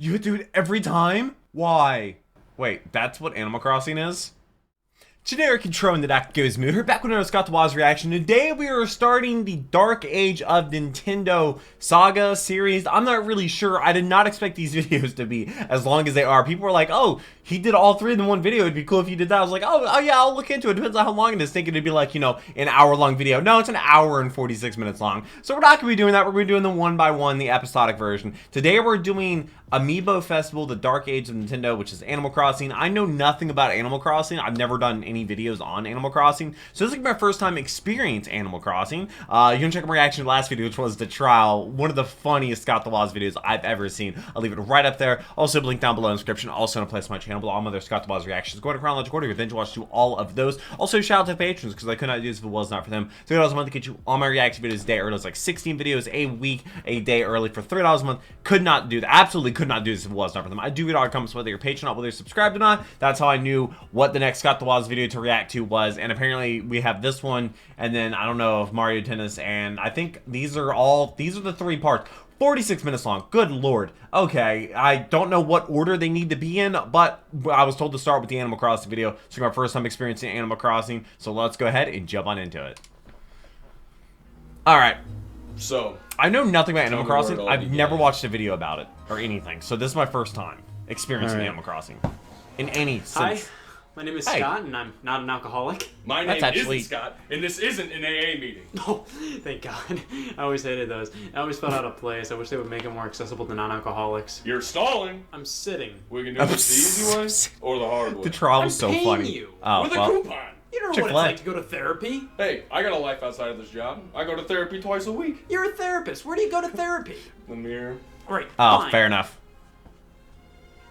You do it every time? Why? Wait, that's what Animal Crossing is? Generic Control and the Doc Goes Mood. We're back with another Scott the Waz reaction. Today we are starting the Dark Age of Nintendo Saga series. I'm not really sure. I did not expect these videos to be as long as they are. People were like, oh, he did all three in one video. It'd be cool if you did that. I was like, oh yeah, I'll look into it. Depends on how long it is. Thinking it'd be like, you know, an hour-long video. No, it's an hour and 46 minutes long. So we're not going to be doing that. We're going to be doing the one-by-one, the episodic version. Today we're doing Amiibo Festival, the Dark Age of Nintendo, which is Animal Crossing. I know nothing about Animal Crossing. I've never done any videos on Animal Crossing, so this is my first time experience Animal Crossing. You can check my reaction to the last video, which was the trial, one of the funniest Scott the Waz videos I've ever seen. I'll leave it right up there. Also, link down below in the description. Also, in a place on my channel, below all my other Scott the Waz reactions. Go to chronological order, binge watch to all of those. Also, shout out to patrons, because I could not do this if it was not for them. $3 a month to get you all my reaction videos a day early. It's like 16 videos a week, a day early for $3 a month. Could not do that. Absolutely could not do this if it was not for them. I do read all comments, whether you're patron or not, whether you're subscribed or not. That's how I knew what the next Scott the Waz video to react to was. And apparently we have this one, and then I don't know if Mario Tennis, and I think these are the three parts. 46 minutes long. Good lord. Okay, I don't know what order they need to be in, but I was told to start with the Animal Crossing video. So it's my first time experiencing Animal Crossing, so let's go ahead and jump on into it. Alright. So, I know nothing about Animal Crossing. I've never watched a video about it or anything. So this is my first time experiencing Animal Crossing in any sense. Hi, my name is Scott, and I'm not an alcoholic. My name isn't Scott, and this isn't an AA meeting. Oh, thank God. I always hated those. I always felt out of place. I wish they would make it more accessible to non-alcoholics. You're stalling. I'm sitting. We can do this the easy way or the hard way. The trial was so paying funny. You. Oh, with a well. coupon. You don't know Chick-fil-A. what it's like to go to therapy. Hey, I got a life outside of this job. I go to therapy twice a week. You're a therapist. Where do you go to therapy? The mirror. Great. Oh, fine. fair enough.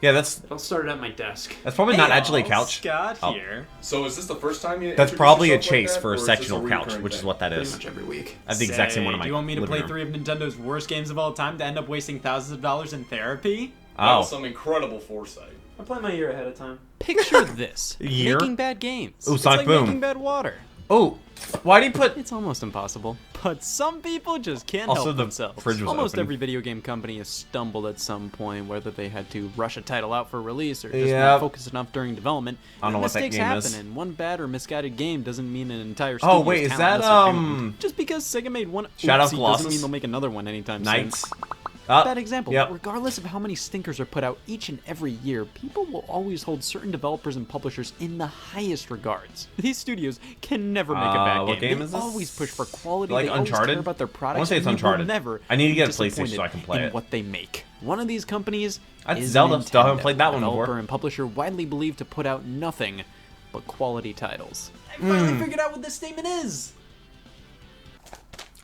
Yeah, that's I'll start it at my desk. probably not actually a couch. Scott Oh. here. So is this the first time you That's introduce probably a yourself like chase that, for a or is this sectional recurring couch, which is thing? what that Pretty is. much every week. I have the exact same one in my Do you want me to living play room. 3 of Nintendo's worst games of all time to end up wasting thousands of dollars in therapy? That Oh, was some incredible foresight. I play my year ahead of time. Picture this. Year? Making bad games. Ooh, It's Sonic like Boom. making bad water. oh, why do you put? It's almost impossible. But some people just can't Also, help the themselves. fridge was Almost open. every video game company has stumbled at some point, whether they had to rush a title out for release or just Yep. not focus enough during development. I don't know what that Mistakes game happen, is. and one bad or misguided game doesn't mean an entire studio's Oh wait, is that talentless or doomed. Just because Sega made one Shadow of oopsie Colossus? doesn't mean they'll make another one anytime Knights? soon. Oh, Bad example, yep. but regardless of how many stinkers are put out each and every year, people will always hold certain developers and publishers in the highest regards. These studios can never make a bad game. What game They is this? always push for quality. Like they always Uncharted? care about their I products. wanna say it's and you will Uncharted. Never I need to be get a PlayStation so I disappointed can play in it. what they make. One of these companies That's is Zelda. Nintendo, Still haven't played that one developer before. and publisher widely believed to put out nothing but quality titles. I finally figured out what this statement is.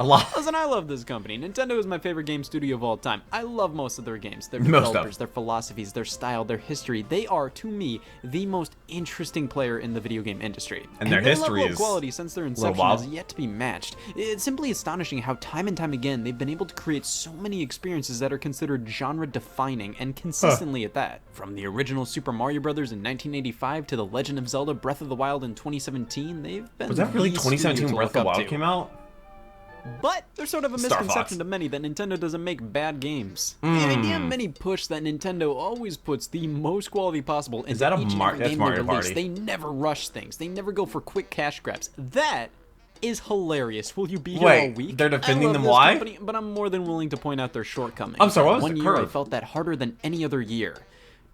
A lot. Listen, I love this company. Nintendo is my favorite game studio of all time. I love most of their games, their Most of developers, them. their philosophies, their style, their history. They are, to me, the most interesting player in the video game industry. And their history level of is quality since their little inception wild. has yet to be matched. It's simply astonishing how time and time again they've been able to create so many experiences that are considered genre-defining and consistently at that. From the original Super Mario Bros. In 1985 to The Legend of Zelda Breath of the Wild in 2017, they've been Was that really the studio 2017 to Breath of the look up Wild to. came out? But there's sort of a Star Fox. misconception to many that Nintendo doesn't make bad games. The idea many push that Nintendo always puts the most quality possible into that a each and Mar- every that's game Mario they release. Party. They never rush things. They never go for quick cash grabs. That is hilarious. Will you be here Wait, all week? they're defending I love them this why? company, but I'm more than willing to point out their shortcomings. I'm sorry, what was One the year I curve? felt that harder than any other year.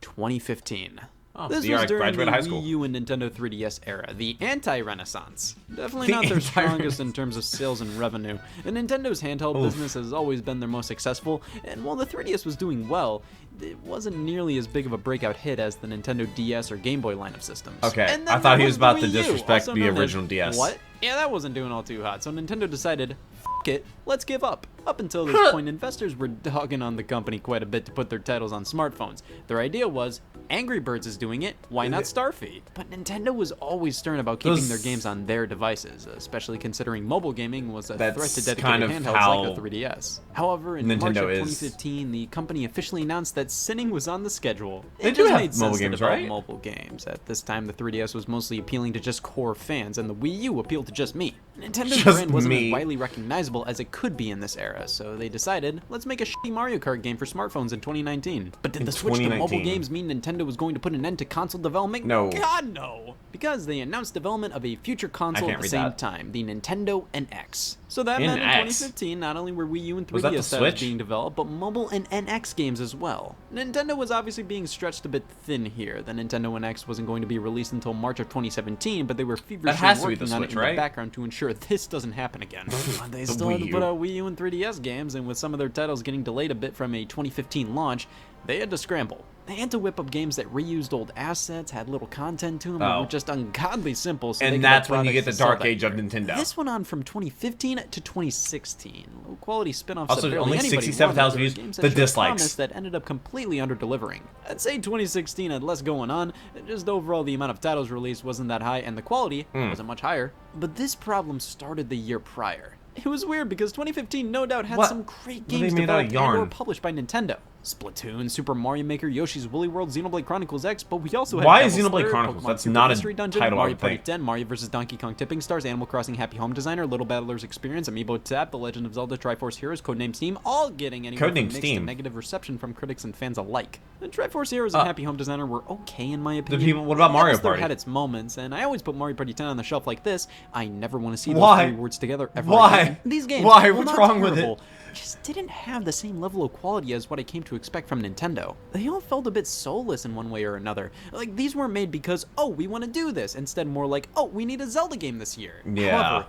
2015. Oh, This the year was I during the graduated high school. Wii U and Nintendo 3DS era, the anti-renaissance. Definitely The not their anti-renaissance. strongest in terms of sales and revenue. And Nintendo's handheld business has always been their most successful, and while the 3DS was doing well, it wasn't nearly as big of a breakout hit as the Nintendo DS or Game Boy line of systems. Okay, And then I thought there he was the about to Wii U, disrespect also the known as- original DS. What? Yeah, that wasn't doing all too hot, so Nintendo decided, F it, let's give up. Up until this point, investors were dogging on the company quite a bit to put their titles on smartphones. Their idea was, Angry Birds is doing it, why not Starfy? But Nintendo was always stern about keeping Those- their games on their devices, especially considering mobile gaming was a That's threat to dedicated kind of handhelds how like the 3DS. However, in March of Nintendo is. 2015, the company officially announced that sinning was on the schedule. They It do just have made sense mobile to games, develop right? mobile games. At this time, the 3DS was mostly appealing to just core fans, and the Wii U appealed to just me. Nintendo's Just brand wasn't me. as widely recognizable as it could be in this era. era, so they decided, let's make a shitty Mario Kart game for smartphones in 2019. But did the switch to mobile games mean Nintendo was going to put an end to console development? No. God, no! Because they announced development of a future console at the same that. time, the Nintendo NX. So that meant in 2015, not only were Wii U and 3DS titles Switch? being developed, but mobile and NX games as well. Nintendo was obviously being stretched a bit thin here. The Nintendo NX wasn't going to be released until March of 2017, but they were feverishly working on it in the background to ensure this doesn't happen again. But they still had to put out Wii U and 3DS games, and with some of their titles getting delayed a bit from a 2015 launch, they had to scramble. They had to whip up games that reused old assets, had little content to them, and were just ungodly simple. So and that's when you get the dark age of Nintendo. This went on from 2015 to 2016. Low quality spin-offs also, that only barely 67,000 views. Games The that dislikes that ended up completely under-delivering. I'd say 2016 had less going on. Just overall, the amount of titles released wasn't that high, and the quality wasn't much higher. But this problem started the year prior. It was weird because 2015 no doubt had some great games developed and or published by Nintendo. Splatoon, Super Mario Maker, Yoshi's Woolly World, Xenoblade Chronicles X, but we also had Why is Xenoblade Chronicles? That's not a Dungeon, title, Mario Party 10, Mario vs. Donkey Kong Tipping Stars, Animal Crossing Happy Home Designer, Little Battlers Experience, Amiibo Tap, The Legend of Zelda Triforce Heroes, Codename Steam, all getting anywhere from mixed to negative reception from critics and fans alike. The Triforce Heroes and Happy Home Designer were okay in my opinion. What about Mario Party? Had its moments, and I always put Mario Party 10 on the shelf like this. I never want to see those three words together ever again. These games, what's wrong with it? Just didn't have the same level of quality as what I came to expect from Nintendo. They all felt a bit soulless in one way or another. Like, these weren't made because, oh, we want to do this. Instead, more like, oh, we need a Zelda game this year. Yeah. However,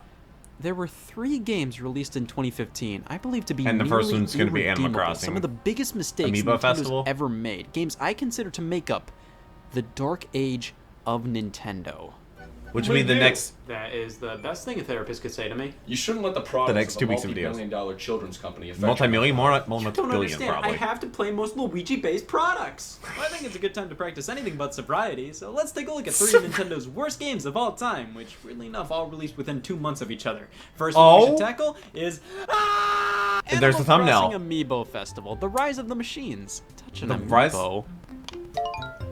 there were 3 games released in 2015, I believe to be and the first one's going to be Animal Crossing. Some of the biggest mistakes Amiibo Nintendo's ever made. Games I consider to make up the dark age of Nintendo. Which would be the next... That is the best thing a therapist could say to me. You shouldn't let the products next 2 weeks of of a videos. multi-billion-dollar children's company affect Multi-million? More You don't billion, understand. probably. I have to play most Luigi-based products. Well, I think it's a good time to practice anything but sobriety, so let's take a look at 3 of Nintendo's worst games of all time, which, weirdly enough, all released within 2 months of each other. First one we should tackle is... And there's the thumbnail. Animal Crossing Amiibo Festival, The Rise of the Machines. Touch an amiibo.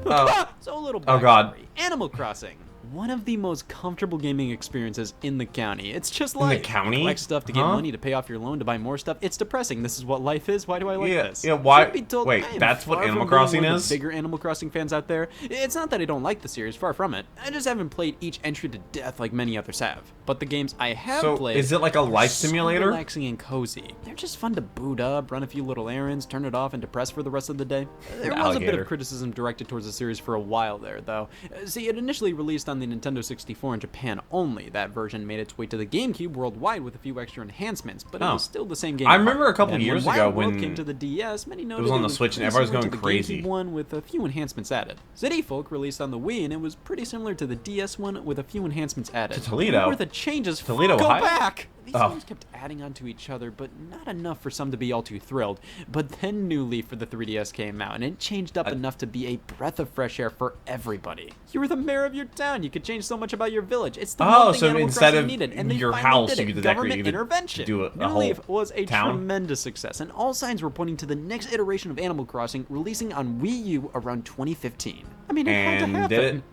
Rise? So a little backstory. God. Animal Crossing. One of the most comfortable gaming experiences in the county. It's just like collect stuff to get money to pay off your loan to buy more stuff. It's depressing. This is what life is. Why do I like this? Yeah, why? Truth be told, Wait, that's what Animal Crossing is? Bigger Animal Crossing fans out there. It's not that I don't like the series, far from it. I just haven't played each entry to death like many others have. But the games I have played, is it like a life simulator? So relaxing and cozy. They're just fun to boot up, run a few little errands, turn it off, and depress for the rest of the day. There was a bit of criticism directed towards the series for a while there, though. See, it initially released on the Nintendo 64 in Japan only. That version made its way to the GameCube worldwide with a few extra enhancements, but it was still the same game. I remember a couple years ago when came to the DS, many noted it was on the Switch and everybody was going crazy. The GameCube one with a few enhancements added. City Folk released on the Wii and it was pretty similar to the DS one with a few enhancements added. To Toledo. Where the changes Toledo, go Ohio? back. These games kept adding onto each other, but not enough for some to be all too thrilled. But then New Leaf for the 3DS came out, and it changed up enough to be a breath of fresh air for everybody. You were the mayor of your town. You could change so much about your village. It's the one thing so Animal instead Crossing of needed, and they your finally house, did it. you could Government decorate, intervention. do a New whole Leaf was a town? tremendous success, and all signs were pointing to the next iteration of Animal Crossing releasing on Wii U around 2015. I mean, it had to happen.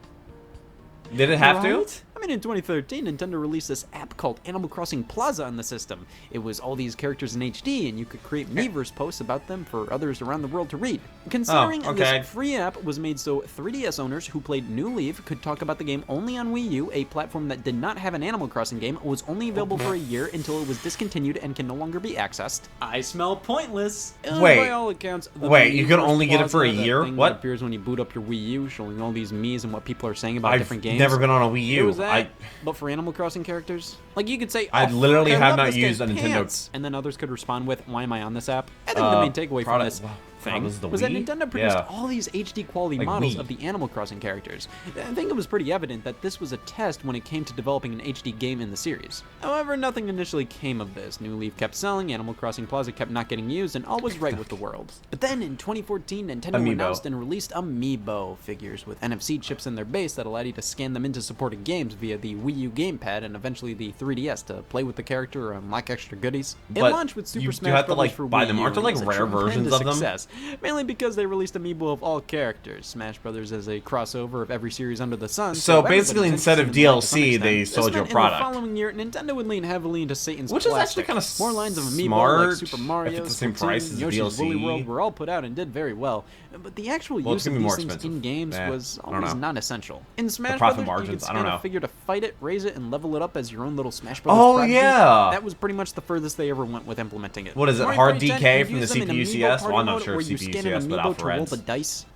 Did it have to? I mean, in 2013, Nintendo released this app called Animal Crossing Plaza on the system. It was all these characters in HD, and you could create Miiverse posts about them for others around the world to read. Considering this free app was made so 3DS owners who played New Leaf could talk about the game only on Wii U, a platform that did not have an Animal Crossing game, was only available for a year until it was discontinued and can no longer be accessed. I smell pointless. Wait. By all accounts, You can only get it for a year? What? Appears when you boot up your Wii U, showing all these Miis and what people are saying about different games. I've never been on a Wii U. It was that, but for Animal Crossing characters, like you could say, I literally have not this used a game, Nintendo. pants. And then others could respond with, "Why am I on this app?" I think the main takeaway from this thing this is the was that Wii? Nintendo produced all these HD quality Like models Wii. of the Animal Crossing characters. I think it was pretty evident that this was a test when it came to developing an HD game in the series. However, nothing initially came of this. New Leaf kept selling, Animal Crossing Plaza kept not getting used, and all was right with the world. But then in 2014, Nintendo announced and released Amiibo figures with NFC chips in their base that allowed you to scan them into supported games via the Wii U gamepad and eventually the 3DS to play with the character or unlock extra goodies. It launched with Super Smash Bros. For Wii U, buy them. Aren't there like rare versions of them? Success. mainly because they released amiibo of all characters. Smash Brothers as a crossover of every series under the sun. So basically, everybody's instead of interested in that to some DLC, extent. they This sold you a meant product. In the following year, Nintendo would lean heavily into Satan's Which is plastic. actually kind of More lines of amiibo smart, like Super Mario, if it's the same Splatoon, price as the Yoshi's Woolly DLC. World were all put out and did very well. But the actual Well, it's use of gonna be more these things expensive. in games was I don't always know. not essential. In Smash profit Brothers, you margins, could I don't scan a know. figure to fight it, raise it, and level it up as your own little Smash Brothers Oh, prodigy. yeah. That was pretty much the furthest they ever went with implementing it. What is it, Mario hard Party 10 DK from the introduced them in CPU Amiibo CS? Well, Party I'm not mode sure where if you CPU scan CS, an but amiibo Alpha to roll Reds. the dice.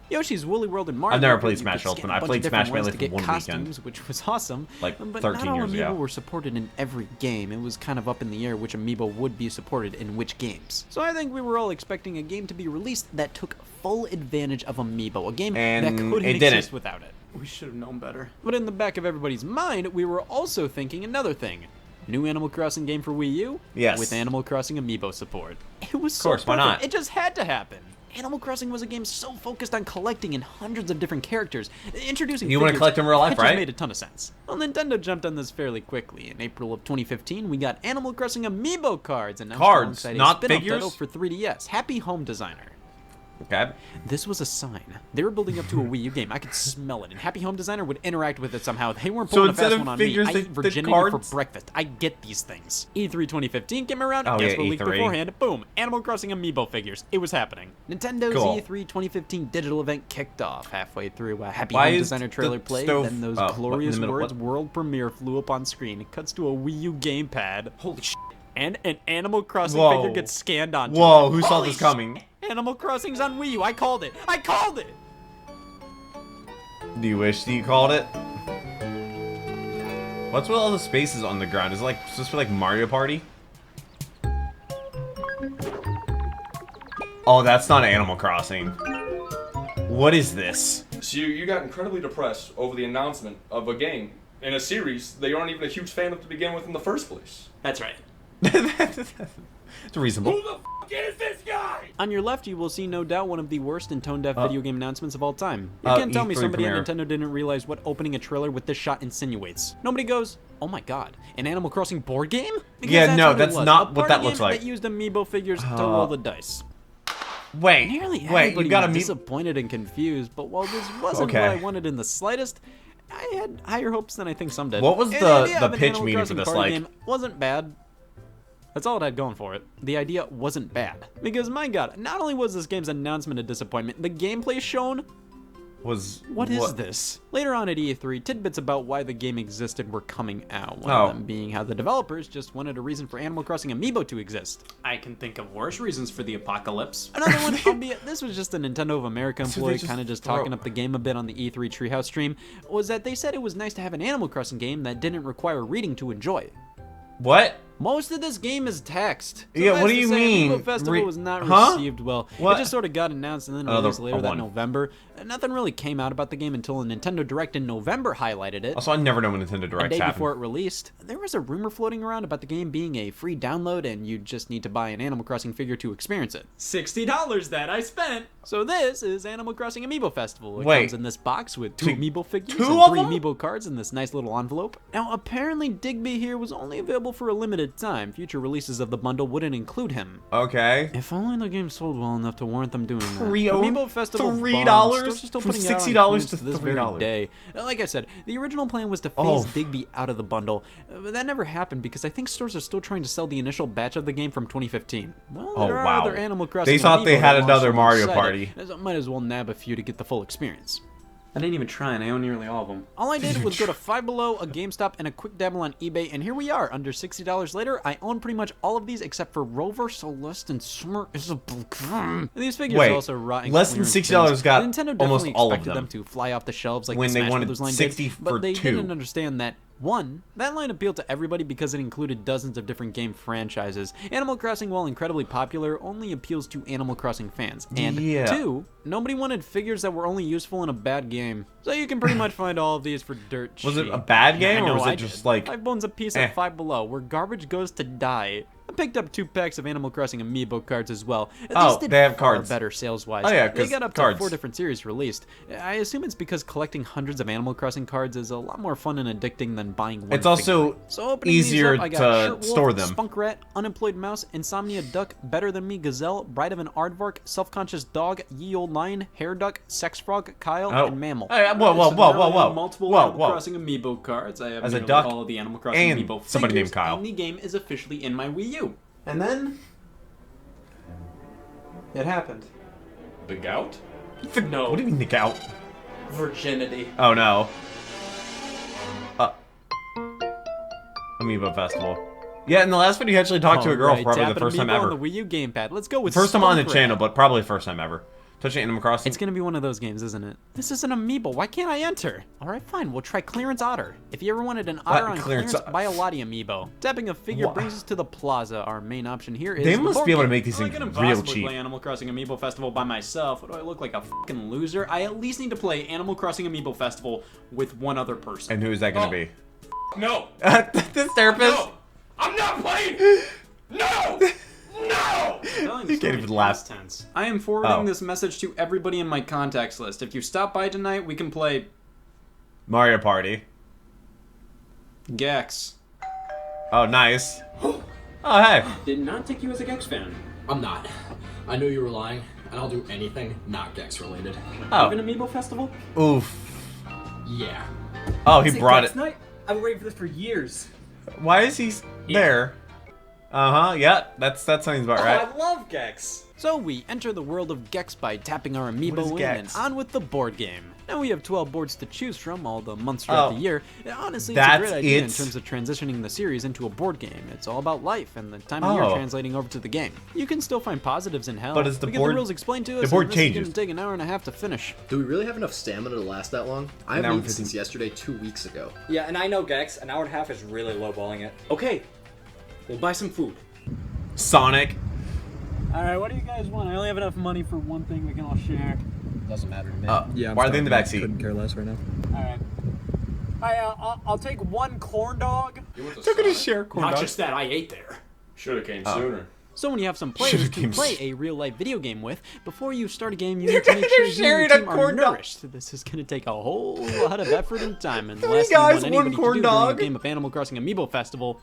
Yoshi's Woolly World and Mario I've never Kart, played you Smash could Ultimate. scan a I bunch played of different Smash ones mainly to for get one costumes, weekend. which was awesome. Like, but 13 not all years amiibo ago. were supported in every game. It was kind of up in the air which amiibo would be supported in which games. So I think we were all expecting a game to be released that took full advantage of amiibo, a game And that couldn't it didn't. exist without it. We should have known better. But in the back of everybody's mind, we were also thinking another thing. New Animal Crossing game for Wii U? Yes. With Animal Crossing amiibo support. It was so course, why perfect. not? It just had to happen. Animal Crossing was a game so focused on collecting in hundreds of different characters. Introducing You wanna figures, collect in real life, that just right? made a ton of sense. Well, Nintendo jumped on this fairly quickly. In April of 2015, we got Animal Crossing amiibo cards announced Cards, alongside not a spin-off figures? title for 3DS, Happy Home Designer. Okay. This was a sign. They were building up to a Wii U game. I could smell it, and Happy Home Designer would interact with it somehow. They weren't So pulling a instead fast of one on figures, me. I they eat did virginity for cards? breakfast. I get these things. E3 2015 came around. Oh, Guess yeah, what leaked E3. beforehand? Boom. Animal Crossing amiibo figures. It was happening. Nintendo's Cool. E3 2015 digital event kicked off. Halfway through a Happy Why Home is Designer the trailer played, stove- then those oh, what, in the glorious middle? words What? world premiere flew up on screen. It cuts to a Wii U gamepad. Holy shit. And an Animal Crossing Whoa. figure gets scanned onto Whoa, it. who saw Holy this coming? Animal Crossing's on Wii U. I called it. I called it. Do you wish that you called it? What's with all the spaces on the ground? Is it like supposed to be like Mario Party? Oh, that's not Animal Crossing. What is this? So you got incredibly depressed over the announcement of a game in a series that you aren't even a huge fan of to begin with in the first place. That's right. It's reasonable. Who the f is this guy? On your left, you will see no doubt one of the worst and tone-deaf video game announcements of all time. You uh, can't tell me E3 somebody premiere. at Nintendo didn't realize what opening a trailer with this shot insinuates. Nobody goes, "Oh my god, an Animal Crossing board game?" Because Yeah, no, what it that's was, not a what party that looks game like. That used amiibo figures to roll the dice. Wait, Nearly wait, everybody you got was me. disappointed and confused, but while this wasn't Okay. what I wanted in the slightest, I had higher hopes than I think some did. What was And the idea of an pitch Animal meeting for Crossing this party like? game wasn't bad. That's all it had going for it. The idea wasn't bad. Because, my god, not only was this game's announcement a disappointment, the gameplay shown... What is this? Later on at E3, tidbits about why the game existed were coming out. One Oh. of them being how the developers just wanted a reason for Animal Crossing Amiibo to exist. I can think of worse reasons for the apocalypse. Another one, albeit this was just a Nintendo of America So they employee just kind of just throw- talking up the game a bit on the E3 Treehouse stream, was that they said it was nice to have an Animal Crossing game that didn't require reading to enjoy. What? Most of this game is text. Yeah, what Suffice do to you say, mean? Amiibo Festival was not Huh? received well. What? It just sort of got announced and then Another- released later that one. November. Nothing really came out about the game until a Nintendo Direct in November highlighted it. Also, I never know when Nintendo A Directs day happen. before it released, there was a rumor floating around about the game being a free download and you just need to buy an Animal Crossing figure to experience it. $60 that I spent. So this is Animal Crossing Amiibo Festival. It Wait. comes in this box with two Two- Amiibo figures two and of 3 them? Amiibo cards in this nice little envelope. Now, apparently Digby here was only available for a limited time. Future releases of the bundle wouldn't include him. Okay. If only the game sold well enough to warrant them doing that. $3 Amiibo Festival $3 bombs. Stores are still from putting it out on $60 clearance to this very $3. day. Like I said, the original plan was to phase Oh. Digby out of the bundle, but that never happened because I think stores are still trying to sell the initial batch of the game from 2015. Well, Oh, there are wow. other Animal Crossing They thought they Amiibo had that launched another Mario alongside Party. it, so I might as well nab a few to get the full experience. I didn't even try, and I own nearly all of them. All I did was go to Five Below, a GameStop, and a quick dabble on eBay, and here we are. Under $60 later, I own pretty much all of these except for Rover, Celeste, and Summer Isabel. These figures Wait, also rot in less than clearance $60 bins. got Nintendo almost definitely all of expected them. to fly off the shelves like When the they Smash wanted Brothers line 60 did, for but they two. didn't understand that. One, that line appealed to everybody because it included dozens of different game franchises. Animal Crossing, while incredibly popular, only appeals to Animal Crossing fans. And Yeah. two, nobody wanted figures that were only useful in a bad game. So you can pretty much find all of these for dirt cheap. Was it a bad game, I or know, was I it just did. like... 5 bones a piece eh. at Five Below, where garbage goes to die. picked up 2 packs of Animal Crossing amiibo cards as well. Oh, These did they have far cards. better sales-wise. Oh, yeah, They 'cause got up cards. to 4 different series released. I assume it's because collecting hundreds of Animal Crossing cards is a lot more fun and addicting than buying one It's also figurine. So opening these easier up, I got to Shirtwolf, store them. Spunk Rat, Unemployed Mouse, Insomnia Duck, Better Than Me Gazelle, Bride of an Aardvark, Self-Conscious Dog, Ye Old Lion, Hair Duck, Sex Frog, Kyle, Oh. and Mammal. Hey, whoa, So now I have multiple whoa, Animal Crossing amiibo cards. I have As a nearly duck all of the Animal Crossing and amiibo somebody figures, named Kyle. and the game is officially in my Wii U. And then it happened. The gout? No. What do you mean the gout? Virginity. Oh no. Amiibo Festival. Yeah, in the last video, you actually talked to a girl for probably the first time ever. On the Wii U gamepad. Let's go with First time on the Spunk channel, Rat. but probably first time ever. Touching Animal Crossing. It's gonna be one of those games, isn't it? This is an amiibo. Why can't I enter? All right, fine. We'll try Clearance Otter. If you ever wanted an otter on clearance, buy a Lottie amiibo. Tapping a figure brings us to the plaza. Our main option here is They the must board be able to game. make these Well, I things can real impossibly cheap. play Animal Crossing Amiibo Festival by myself. What do I look like, a fucking loser? I at least need to play Animal Crossing Amiibo Festival with one other person. And who is that going to be? No! This therapist? No! I'm not playing! No! No! You can't even laugh. Tense. I am forwarding Oh. this message to everybody in my contacts list. If you stop by tonight, we can play Mario Party. Gex. Oh, nice. Oh, hey. Did not take you as a Gex fan. I'm not. I knew you were lying, and I'll do anything not Gex related. Oh. Even Amiibo Festival? Oof. Yeah. Oh, he brought it. Night? I've been waiting for this for years. Why is he there? Uh-huh, yeah. That sounds about right. I love Gex. So we enter the world of Gex by tapping our What amiibo is in Gex? and on with the board game. Now we have 12 boards to choose from all the months throughout the year. Honestly, it's a That's great idea in it? terms of transitioning the series into a board game. It's all about life and the time of year Oh. translating over to the game. You can still find positives in hell. But is the we get board- the rules explained to the us, board and this is changes. gonna take an hour and a half to finish. Do we really have enough stamina to last that long? I An hour haven't and eaten 15. since yesterday, 2 weeks ago. Yeah, and I know Gex. An hour and a half is really lowballing it. Okay. We'll buy some food. Sonic. Alright, what do you guys want? I only have enough money for one thing we can all share. Doesn't matter to me. Why are they in the back seat? Couldn't care less right now. Alright. I'll take one corn dog. You went to They're gonna Sonic? share corn Not dogs. just that, I ate there. Should've came sooner. So when you have some players Should've to came play s- a real-life video game with, before you start a game, you need to make sure They're you and sharing your a team are corn dog. nourished. This is going to take a whole lot of effort and time, and the 3 last thing you guys, want one anybody corn to do during dog. a game of Animal Crossing Amiibo Festival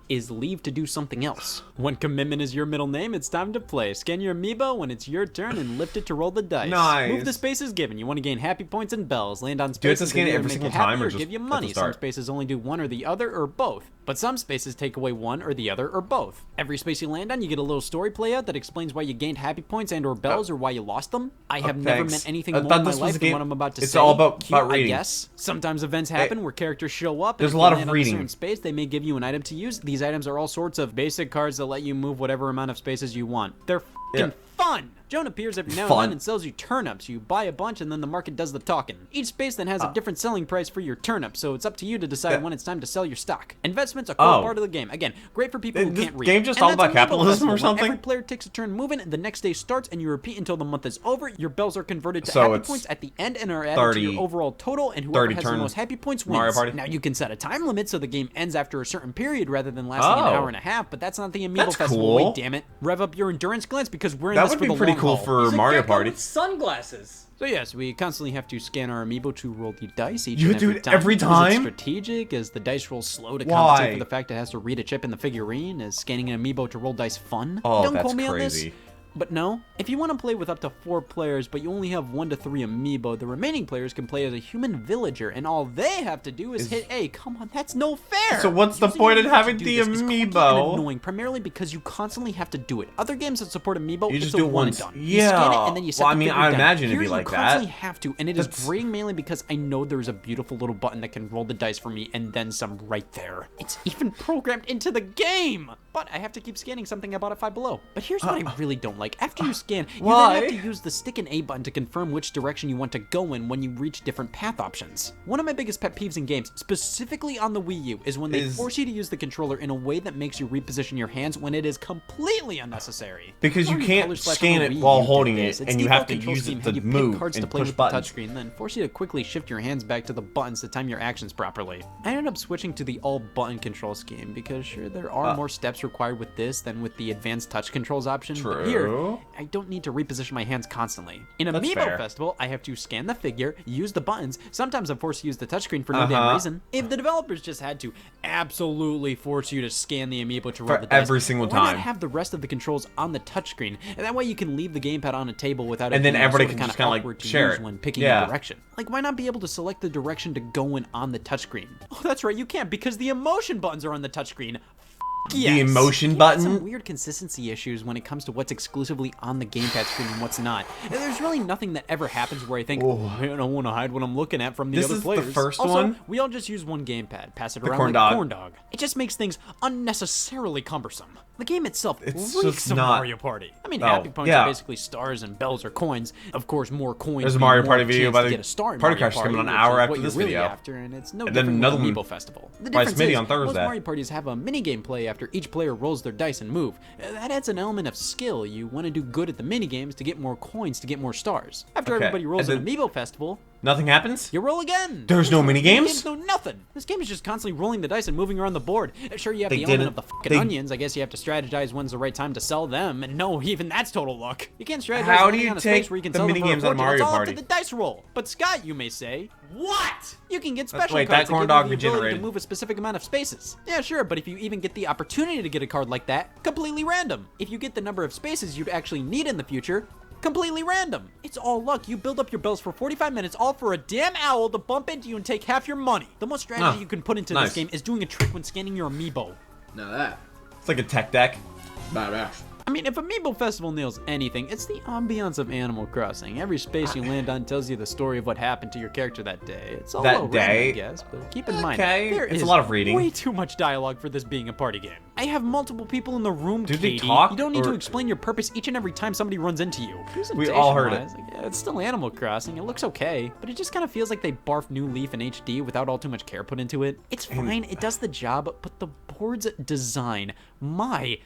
is leave to do something else. When commitment is your middle name, it's time to play. Scan your amiibo when it's your turn and lift it to roll the dice. Nice. Move the spaces given. You want to gain happy points and bells. Land on Do you have spaces to scan that it either every make single you happy time or just give you at the money. Some start? spaces only do one or the other or both. But some spaces take away one or the other or both. Every space you land on, you get a little story play out that explains why you gained happy points and or bells or why you lost them. I have never thanks. meant anything I more thought in my this was life a than game- what I'm about to it's say. all about Cute, reading. I guess. Sometimes events happen where characters show up. And There's if a you lot of land on reading. certain space, they may give you an item to use. These items are all sorts of basic cards that let you move whatever amount of spaces you want. They're Yeah. fun. Joan appears every now and Fun. then and sells you turnips. You buy a bunch and then the market does the talking. Each space then has a different selling price for your turnip, so it's up to you to decide when it's time to sell your stock. Investment's a core Oh. part of the game. Again, great for people who This can't read. game just And all that's about Amiibo capitalism or Festival. When something? every player takes a turn moving, the next day starts and you repeat until the month is over. Your bells are converted to So happy it's points at the end and are added 30 to your overall total, and whoever 30 has the turn most happy points wins. Mario Party? Now you can set a time limit so the game ends after a certain period rather than lasting an Oh. hour and a half, but that's not the Amiibo That's Festival. cool. Wait, damn it. Rev up your endurance glance because we're in That this would for be the pretty long cool haul. for He's a Mario gecko Party. with sunglasses. So yes, we constantly have to scan our amiibo to roll the dice each You and do every it time. every Is it time? strategic? Is the dice roll slow to Why? compensate for the fact it has to read a chip in the figurine? Is scanning an amiibo to roll dice fun? Oh, Don't that's quote me on crazy. this. But no, if you want to play with up to 4 players, but you only have 1 to 3 amiibo, the remaining players can play as a human villager, and all they have to do is hit A. Come on, that's no fair! So what's the Using point in amiibo to having do the this is clunky and amiibo? annoying, primarily because you constantly have to do it. Other games that support amiibo, You it's just a do it one once. and done. You scan it, Yeah. and then you set Well, I the mean, figure I down. imagine it'd Here be like you that. constantly have to, and it is That's- grating mainly because I know there's a beautiful little button that can roll the dice for me, and then some right there. It's even programmed into the game! But I have to keep scanning something I bought at Five Below. But here's what I really don't like Like, after you scan, you Why? then have to use the stick and A button to confirm which direction you want to go in when you reach different path options. One of my biggest pet peeves in games, specifically on the Wii U, is when they force you to use the controller in a way that makes you reposition your hands when it is completely unnecessary. Because you can't scan it while holding it, and you have to use it to move and push buttons. Touchscreen, then force you to quickly shift your hands back to the buttons to time your actions properly. I ended up switching to the all-button control scheme because sure, there are more steps required with this than with the advanced touch controls option, but here, I don't need to reposition my hands constantly. In Amiibo Festival, I have to scan the figure, use the buttons, sometimes I'm forced to use the touchscreen for no damn reason. If the developers just had to absolutely force you to scan the Amiibo to roll the dice, every single why not time, have the rest of the controls on the touchscreen, and that way you can leave the gamepad on a table without it and then being everybody sort of can just kind of like share it when picking a direction. Like, why not be able to select the direction to go in on the touchscreen? Oh, that's right, you can't, because the emotion buttons are on the touchscreen. Yes. The emotion button? Some weird consistency issues when it comes to what's exclusively on the gamepad screen and what's not. And there's really nothing that ever happens where I think, I don't want to hide what I'm looking at from the other players. This is the first also, one? we all just use one gamepad, pass it around corn like dog. a corn dog. It just makes things unnecessarily cumbersome. The game itself It's reeks just of not- Mario Party. I mean, Oh, happy points yeah. are basically stars and bells or coins. Of course, more coins. There's a mean Mario more Party video chance by to the get a star in Party Mario Crash coming Party, an which hour is after what this you're really video. after, and it's no And then different another with one Amiibo Festival. The by difference Smitty is, on Thursday. most Mario parties have a minigame play after each player rolls their dice and move. That adds an element of skill. You want to do good at the minigames to get more coins to get more stars. After Okay, everybody rolls and an then- Amiibo Festival, Nothing happens? you roll again. There's no minigames? No nothing. This game is just constantly rolling the dice and moving around the board. Sure, you have They the element didn't- of the fucking they- onions. I guess you have to strategize when's the right time to sell them. And no, even that's total luck. You can't strategize How do landing you on a space take where you can the sell them for a minigames out of fortune. Mario It's all Party? up to the dice roll. But Scott, you may say, what? You can get special wait, cards that corn that dog give you the ability to regenerated. move a specific amount of spaces. Yeah, sure, but if you even get the opportunity to get a card like that, completely random. If you get the number of spaces you'd actually need in the future, completely random. It's all luck. You build up your bells for 45 minutes, all for a damn owl to bump into you and take half your money. The most strategy you can put into nice. this game is doing a trick when scanning your amiibo. Now that, It's like a tech deck. badass. I mean, if Amiibo Festival nails anything, it's the ambiance of Animal Crossing. Every space you land on tells you the story of what happened to your character that day. It's all That well written, day? I guess, but keep in mind, Okay, there it's is a lot of reading. way too much dialogue for this being a party game. I have multiple people in the room, Do they Katie. talk, You don't need to or- explain your purpose each and every time somebody runs into you. We all heard it. Presentation-wise, like, yeah, it's still Animal Crossing. It looks okay, but it just kind of feels like they barfed New Leaf in HD without all too much care put into it. It's fine. It does the job, but the board's design, my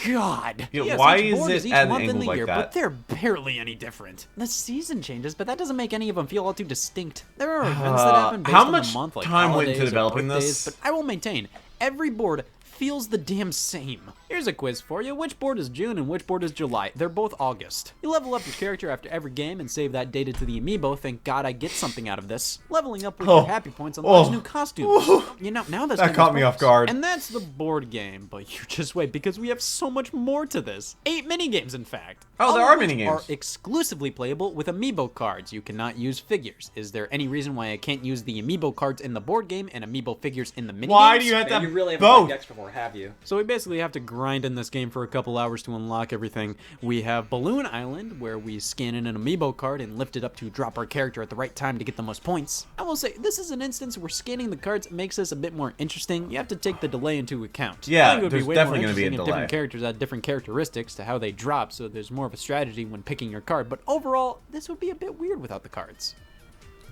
God. Yeah, Yes, why each is board it each at an month in angle the like year, that? but they're barely any different. The season changes, but that doesn't make any of them feel all too distinct. There are events that happen based how on much the month, like time went into holidays or developing birthdays, this? but I will maintain, every board feels the damn same. Here's a quiz for you. Which board is June and which board is July? They're both August. You level up your character after every game and save that data to the amiibo. Thank God I get something out of this. Leveling up with your happy points unlocks new costumes. You know, now this That game caught has me off purpose. guard. And that's the board game, but you just wait because we have so much more to this. 8 minigames, in fact. Oh, there All are of which minigames. are exclusively playable with amiibo cards. You cannot use figures. Is there any reason why I can't use the amiibo cards in the board game and amiibo figures in the minigames? Why do you have to Man, have you really haven't both? played Gex before, have you? So we basically have to grind in this game for a couple hours to unlock everything. We have Balloon Island, where we scan in an amiibo card and lift it up to drop our character at the right time to get the most points. I will say, this is an instance where scanning the cards makes this a bit more interesting. You have to take the delay into account. Yeah, I think it would there's be way definitely more gonna be a interesting if different delay. characters had different characteristics to how they drop, so there's more of a strategy when picking your card. But overall, this would be a bit weird without the cards.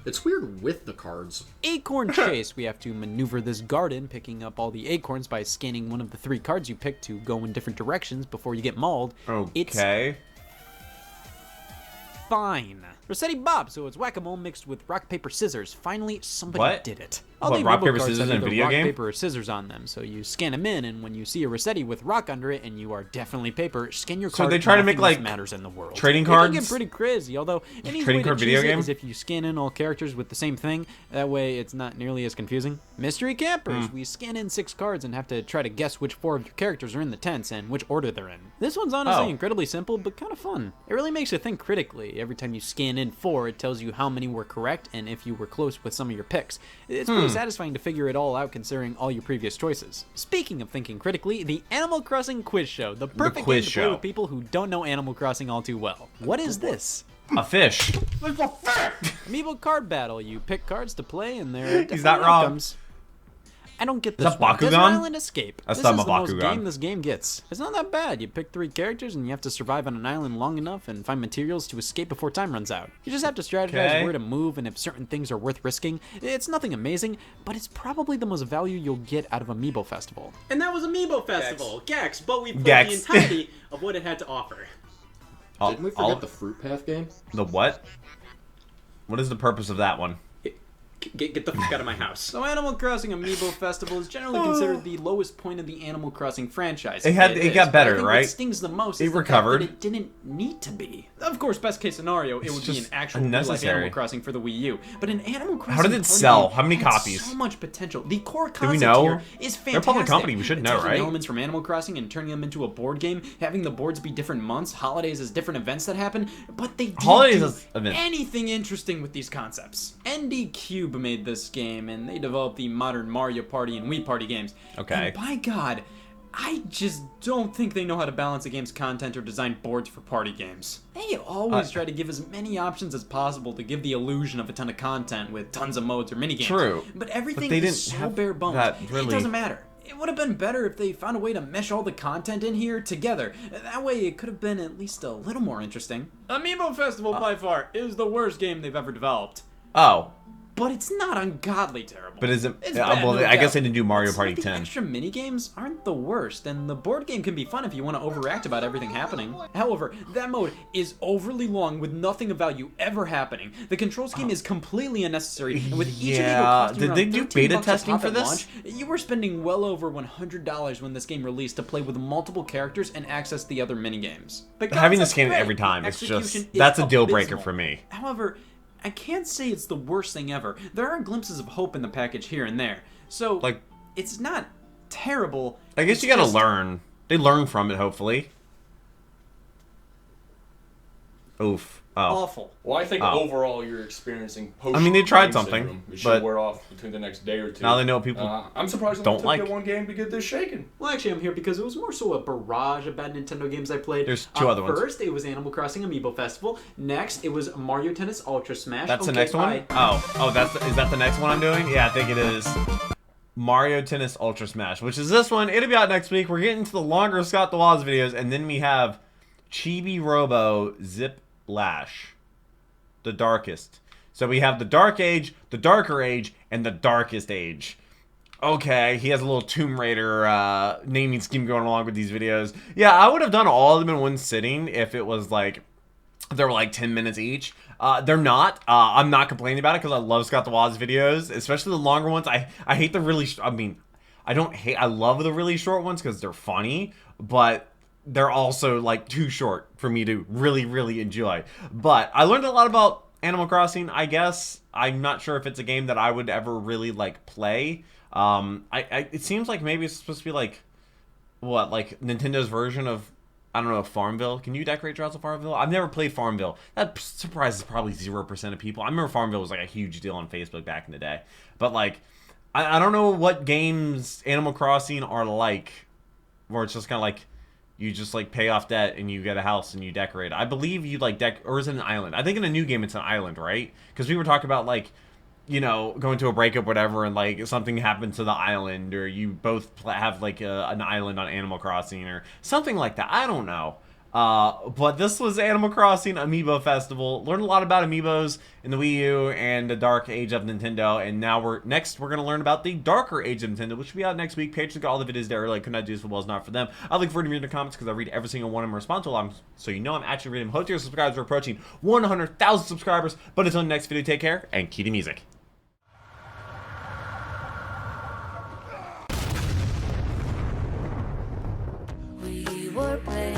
It's weird with the cards. Acorn Chase. We have to maneuver this garden, picking up all the acorns by scanning one of the 3 cards you pick to go in different directions before you get mauled. It's Okay. fine. Rossetti Bob, so it's whack-a-mole mixed with rock, paper, scissors. Finally, somebody What? did it. What, the rock, amiibo paper, cards scissors have in a either video rock, game? paper, or scissors on them, so you scan them in, and when you see a Rossetti with rock under it and you are definitely paper, scan your So card. they try to make, nothing else like, matters in the world. trading It can cards? get pretty crazy, although an easy Trading way to card choose video it game? is if you scan in all characters with the same thing. That way, it's not nearly as confusing. Mystery Campers. We scan in 6 cards and have to try to guess which 4 of your characters are in the tents and which order they're in. This one's honestly Oh. incredibly simple, but kind of fun. It really makes you think critically. Every time you scan in 4, it tells you how many were correct and if you were close with some of your picks. It's pretty satisfying to figure it all out considering all your previous choices. Speaking of thinking critically, the Animal Crossing Quiz Show, the perfect quiz game to play show. with people who don't know Animal Crossing all too well. What is this? A fish. Amiibo card battle. You pick cards to play, and there are He's not different wrong. outcomes. I don't get Is this that one. Desert Bakugan? Island Escape. That's This not is my the most Bakugan. game this game gets. It's not that bad. You pick 3 characters and you have to survive on an island long enough and find materials to escape before time runs out. You just have to strategize Okay. where to move and if certain things are worth risking. It's nothing amazing, but it's probably the most value you'll get out of Amiibo Festival. And that was Amiibo Festival, Gex, but we played Gex. the entirety of what it had to offer. Didn't we forget the Fruit Path game? The what? What is the purpose of that one? Get the fuck out of my house. So Animal Crossing Amiibo Festival is generally considered the lowest point of the Animal Crossing franchise. It got is, better, but I think right? What stings the most It is the fact recovered. that it didn't need to be. Of course, best case scenario, it It's would be an just actual real life unnecessary. Animal Crossing for the Wii U. But an Animal Crossing How did it party sell? game How many had copies? So much potential. The core we concept know? here is fantastic. They're a public company, we should know, Taking right? elements from Animal Crossing and turning them into a board game, having the boards be different months, holidays as different events that happen, but they didn't Holidays do as events. anything interesting with these concepts. ND Cube made this game, and they developed the modern Mario Party and Wii Party games. Okay. And by God, I just don't think they know how to balance a game's content or design boards for party games. They always try to give as many options as possible to give the illusion of a ton of content with tons of modes or minigames. True. But everything they is didn't so have bare bones. that It really- doesn't matter. It would have been better if they found a way to mesh all the content in here together. That way it could have been at least a little more interesting. Amiibo Festival, by far, is the worst game they've ever developed. Oh, But it's not ungodly terrible. but is it? It's Yeah, bad, well, no I guess doubt. they didn't do Mario Some Party of the 10. extra mini games aren't the worst, and the board game can be fun if you want to overact about everything happening. However, that mode is overly long with nothing of value ever happening. The control scheme is completely unnecessary, and with each Yeah, amiibo costing did around they do $13 beta a testing pop for at this? launch, you were spending well over $100 when this game released to play with multiple characters and access the other mini games. The Having this concept's game great. every time, it's just Execution is that's a deal breaker abysmal. for me. However, I can't say it's the worst thing ever. There are glimpses of hope in the package here and there. So, Like- it's not terrible. I guess It's you gotta just- learn. They learn from it, hopefully. Oof. Oh. Awful. Well, I think Oh. overall you're experiencing post. I mean, they tried game something, syndrome. It should but wear off between the next day or two. now they know people I'm surprised it don't took like. that one game to get this shaken. Well, actually, I'm here because it was more so a barrage of bad Nintendo games I played. There's two other ones. First, it was Animal Crossing Amiibo Festival. Next, it was Mario Tennis Ultra Smash. That's the Okay, next one? bye. Is that the next one I'm doing? Yeah, I think it is. Mario Tennis Ultra Smash, which is this one. It'll be out next week. We're getting to the longer Scott the Woz videos, and then we have Chibi Robo Zip Lash. The Darkest. So we have the Dark Age, the Darker Age, and the Darkest Age. Okay, he has a little Tomb Raider naming scheme going along with these videos. Yeah, I would have done all of them in one sitting if it was like, they were like 10 minutes each. They're not. I'm not complaining about it because I love Scott the Woz videos, especially the longer ones. I hate the really, I love the really short ones because they're funny, but they're also like too short for me to really, really enjoy. But I learned a lot about Animal Crossing, I guess. I'm not sure if it's a game that I would ever really like play. It seems like maybe it's supposed to be like, what, like Nintendo's version of, I don't know, Farmville. Can you decorate your house with Farmville? I've never played Farmville. That surprises probably 0% of people. I remember Farmville was like a huge deal on Facebook back in the day. But like, I don't know what games Animal Crossing are like, where it's just kind of like, you just like pay off debt and you get a house and you decorate. I believe you like or is it an island? I think in a new game it's an island, right? Because we were talking about like, you know, going to a breakup, whatever, and like something happened to the island, or you both have like an island on Animal Crossing or something like that. I don't know. But this was Animal Crossing Amiibo Festival. Learned a lot about amiibos in the Wii U and the Dark Age of Nintendo. And now we're gonna learn about the Darker Age of Nintendo, which will be out next week. Patrons got all the videos there early. Could not do this for was not for them. I look forward to reading the comments because I read every single one of them and respond to a lot of them, so you know I'm actually reading them. Hope your subscribers are approaching 100,000 subscribers. But until the next video, take care and keep the music. We were playing